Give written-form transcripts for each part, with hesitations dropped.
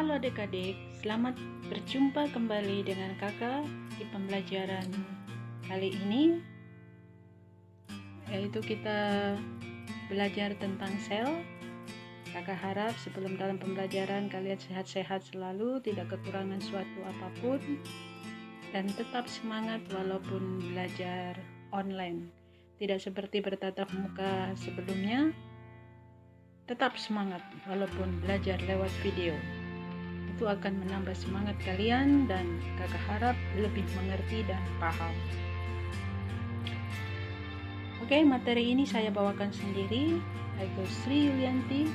Halo adik-adik, selamat berjumpa kembali dengan kakak di pembelajaran kali ini, yaitu kita belajar tentang sel. Kakak harap sebelum dalam pembelajaran kalian sehat-sehat selalu, tidak kekurangan suatu apapun, dan tetap semangat walaupun belajar online. Tidak seperti bertatap muka sebelumnya, tetap semangat walaupun belajar lewat video. Itu akan menambah semangat kalian dan kakak harap lebih mengerti dan paham. Oke, materi ini saya bawakan sendiri, yaitu Sri Yulianti,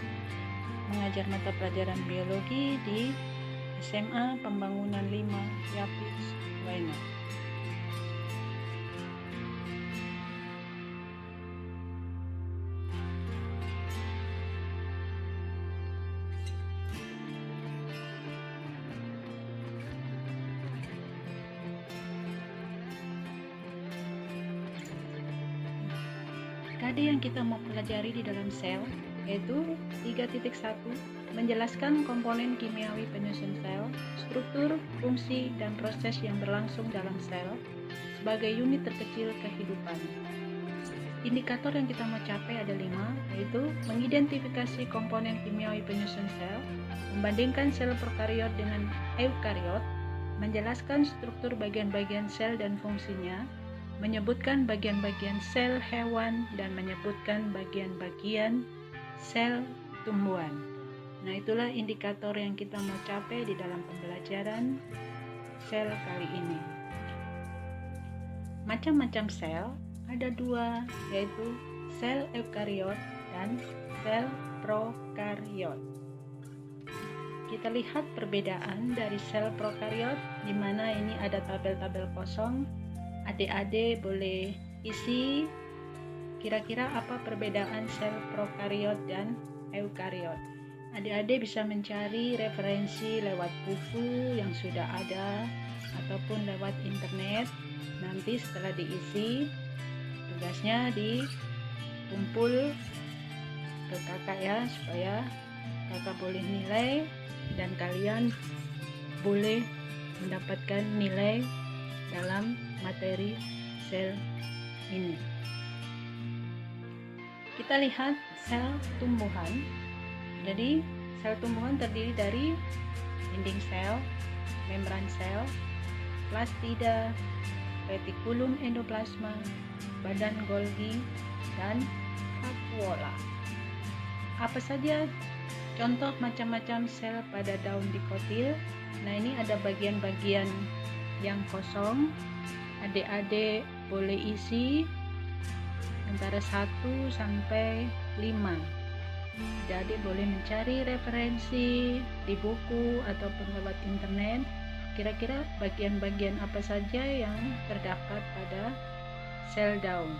mengajar mata pelajaran biologi di SMA Pembangunan 5 Yapis, Waena. KD yang kita mau pelajari di dalam sel yaitu 3.1, menjelaskan komponen kimiawi penyusun sel, struktur, fungsi, dan proses yang berlangsung dalam sel sebagai unit terkecil kehidupan. Indikator yang kita mau capai ada 5, yaitu mengidentifikasi komponen kimiawi penyusun sel, membandingkan sel prokariot dengan eukariot, menjelaskan struktur bagian-bagian sel dan fungsinya, menyebutkan bagian-bagian sel hewan, dan menyebutkan bagian-bagian sel tumbuhan. Nah, itulah indikator yang kita mau capai di dalam pembelajaran sel kali ini. Macam-macam sel ada 2, yaitu sel eukariot dan sel prokariot. Kita lihat perbedaan dari sel prokariot, di mana ini ada tabel-tabel kosong. Adik-adik boleh isi kira-kira apa perbedaan sel prokariot dan eukariot. Adik-adik bisa mencari referensi lewat buku yang sudah ada ataupun lewat internet. Nanti setelah diisi, tugasnya dikumpul ke kakak ya, supaya kakak boleh nilai dan kalian boleh mendapatkan nilai dalam materi sel ini. Kita lihat sel tumbuhan. Jadi sel tumbuhan terdiri dari dinding sel, membran sel, plastida, retikulum endoplasma, badan Golgi, dan vakuola. Apa saja contoh macam-macam sel pada daun dikotil? Nah, ini ada bagian-bagian yang kosong. Adik-adik boleh isi antara 1 sampai 5. Adik-adik boleh mencari referensi di buku ataupun lewat internet, kira-kira bagian-bagian apa saja yang terdapat pada sel daun.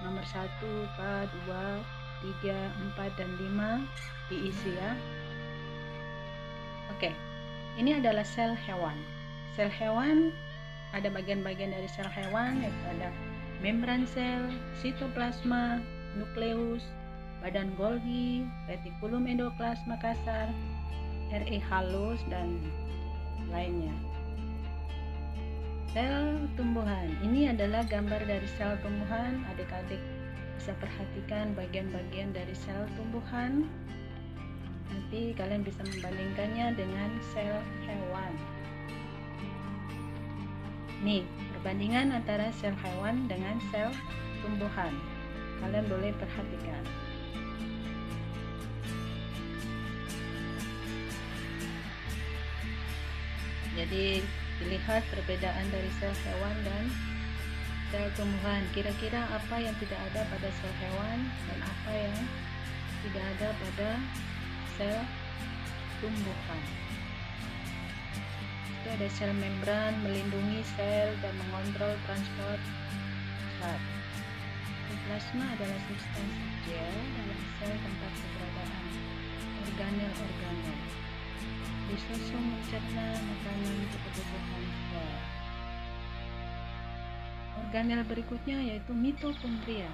Nomor 1, 4, 2, 3, 4, dan 5 diisi ya. Oke, ini adalah sel hewan. Sel hewan, ada bagian-bagian dari sel hewan, yaitu ada membran sel, sitoplasma, nukleus, badan Golgi, retikulum endoplasma kasar, RE halus, dan lainnya. Sel tumbuhan, ini adalah gambar dari sel tumbuhan. Adik-adik bisa perhatikan bagian-bagian dari sel tumbuhan. Nanti kalian bisa membandingkannya dengan sel hewan. Nih, perbandingan antara sel hewan dengan sel tumbuhan. Kalian boleh perhatikan. Jadi, dilihat perbedaan dari sel hewan dan sel tumbuhan. Kira-kira apa yang tidak ada pada sel hewan dan apa yang tidak ada pada sel tumbuhan. Ada sel membran melindungi sel dan mengontrol transport zat. Plasma adalah substansi gel dalam sel tempat keberadaan organel-organel. Lisosom mencerna makanan untuk kebutuhan sel. Organel berikutnya yaitu mitokondria.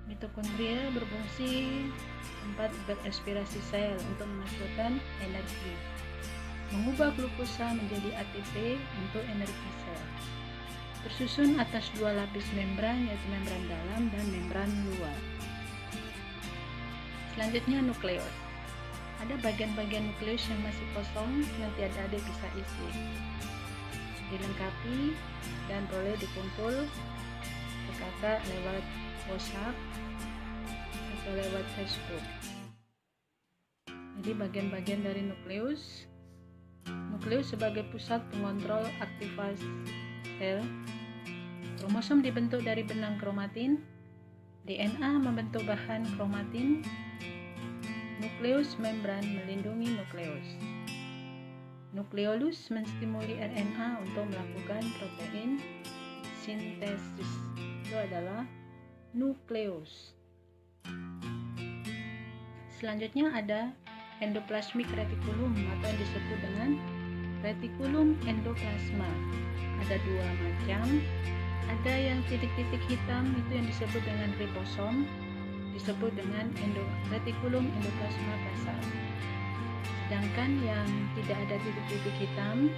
Mitokondria berfungsi tempat dapat bereспirasi sel untuk menghasilkan energi, mengubah glukosa menjadi ATP untuk energi sel. Tersusun atas dua lapis membran, yaitu membran dalam dan membran luar. Selanjutnya nukleus. Ada bagian-bagian nukleus yang masih kosong yang tiada adik bisa isi. Dilengkapi dan boleh dikumpul ke kakak lewat WhatsApp atau lewat Facebook. Jadi bagian-bagian dari nukleus sebagai pusat pengontrol aktivasi sel. Kromosom dibentuk dari benang kromatin, DNA membentuk bahan kromatin, nukleus membran melindungi nukleus. Nukleolus menstimuli RNA untuk melakukan protein sintesis. Itu adalah nukleus. Selanjutnya ada endoplasmic reticulum atau yang disebut dengan retikulum endoplasma. Ada dua macam. Ada yang titik-titik hitam itu yang disebut dengan ribosom, disebut dengan retikulum endoplasma kasar. Sedangkan yang tidak ada titik-titik hitam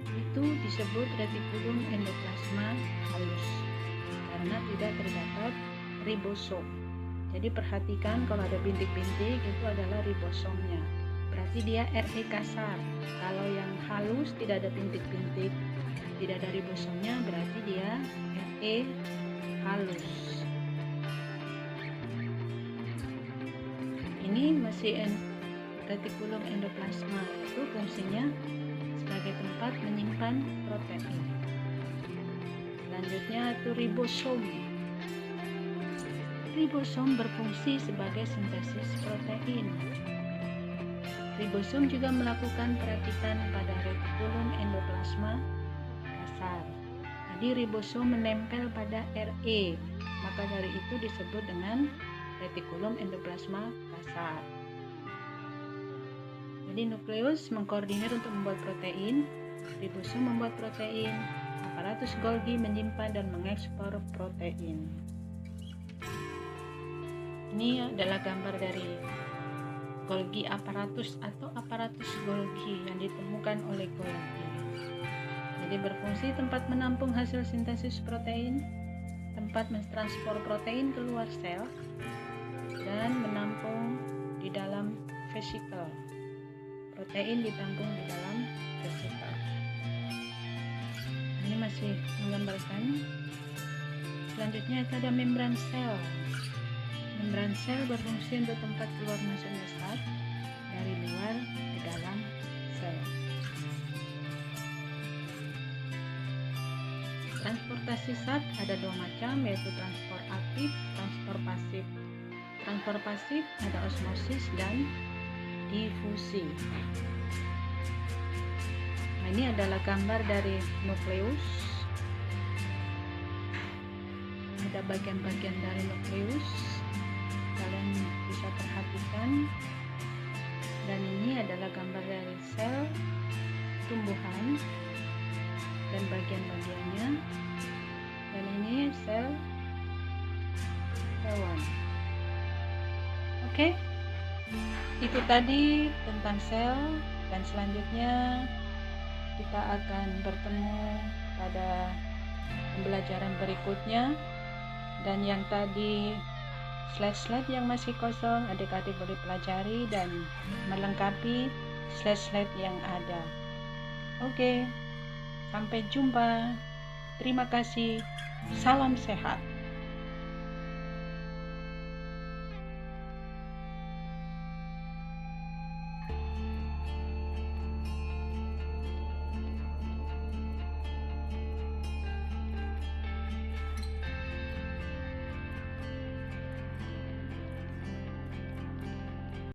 itu disebut retikulum endoplasma halus karena tidak terdapat ribosom. Jadi perhatikan kalau ada bintik-bintik itu adalah ribosomnya, berarti dia RE kasar. Kalau yang halus tidak ada bintik-bintik, tidak ada ribosomnya, berarti dia RE halus. Ini masih retikulum endoplasma, itu fungsinya sebagai tempat menyimpan protein. Selanjutnya itu ribosom. Ribosom berfungsi sebagai sintesis protein. Ribosom juga melakukan perakitan pada retikulum endoplasma kasar. Jadi ribosom menempel pada RE, maka dari itu disebut dengan retikulum endoplasma kasar. Jadi nukleus mengkoordinir untuk membuat protein, ribosom membuat protein, aparatus Golgi menyimpan dan mengekspor protein. Ini adalah gambar dari Golgi aparatus atau aparatus Golgi yang ditemukan oleh Golgi. Jadi berfungsi tempat menampung hasil sintesis protein, tempat mentransfer protein keluar sel, dan menampung di dalam vesikel. Protein ditampung di dalam vesikel. Ini masih menggambarkan. Selanjutnya ada membran sel. Membran sel berfungsi untuk tempat keluar masuknya zat dari luar ke dalam sel. Transportasi zat ada dua macam, yaitu transport aktif, transport pasif. Transport pasif ada osmosis dan difusi. Nah, ini adalah gambar dari nukleus. Ada bagian-bagian dari nukleus, kalian bisa perhatikan. Dan ini adalah gambar dari sel tumbuhan dan bagian-bagiannya. Dan ini sel hewan. Oke, itu tadi tentang sel, dan selanjutnya kita akan bertemu pada pembelajaran berikutnya. Dan yang tadi slide-slide yang masih kosong, adik-adik boleh pelajari dan melengkapi slide-slide yang ada. Oke, sampai jumpa. Terima kasih. Salam sehat.